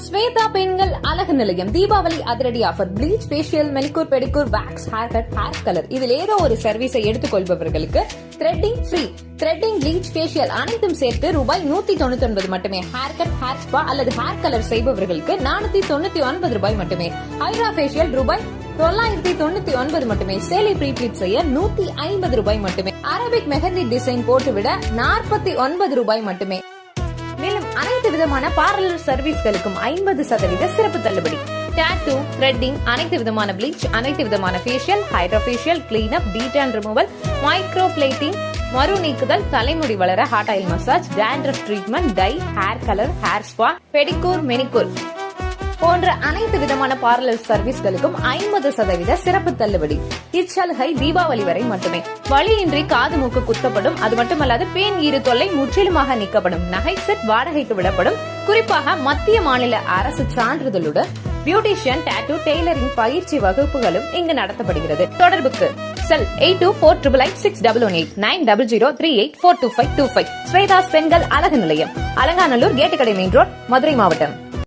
ஸ்வேதா பெண்கள் அழகு நிலையம் தீபாவளி அதிரடி offer. Bleach, facial, manicure, pedicure, wax, hair cut, hair colour இதில் ஏதோ ஒரு சர்வீஸை எடுத்துக்கொள்பவர்களுக்கு threading free. Threading, bleach, facial அனைத்தும் சேர்த்து ரூபாய் 199 மட்டுமே. ஹேர் கட், ஹேர் ஸ்பா அல்லது ஹேர் கலர் செய்பவர்களுக்கு 499 ரூபாய் மட்டுமே. ஹைரா ஃபேஷியல் ரூபாய் 999 மட்டுமே. சேலை ப்ரீப்ளீட் செய்ய 150 ரூபாய் மட்டுமே. அரபிக் மெஹந்தி டிசைன் போட்டுவிட 49 ரூபாய் மட்டுமே. மேலும் அனைத்து விதமான பார்லர் சர்வீஸ்களுக்கும் 50% சிறப்பு தள்ளுபடி. டாட்டூ, த்ரெட்டிங், அனைத்து விதமான ப்ளீச், அனைத்து விதமான facial, hydra facial, clean up, detan removal, micro blading, மறு நீக்குதல், தலைமுடி வளர hot oil massage, dandruff treatment, dye, hair colour, hair spa, pedicure, manicure போன்ற அனைத்து விதமான பார்லர் சர்வீஸ்களுக்கும் 50% சிறப்பு தள்ளுபடி. இச்சலுகை தீபாவளி வரை மட்டுமே. வழியின்றி காது மூக்கு குத்தப்படும். அது மட்டுமல்லாது பேன் ஈறு தொல்லை முற்றிலுமாக நீக்கப்படும். நகை செட் வாடகைக்கு விடப்படும். குறிப்பாக மத்திய மாநில அரசு சான்றிதழுடன் பியூட்டிஷியன், டாட்டூ, டெய்லரிங் பயிற்சி வகுப்புகளும் இங்கு நடத்தப்படுகிறது. தொடர்புக்கு செல் 82488618 9003842525. ஸ்வேதாஸ் பெண்கள் அழகு நிலையம், அலங்காநல்லூர், கேட்டுக்கடை மெயின் ரோட், மதுரை மாவட்டம்.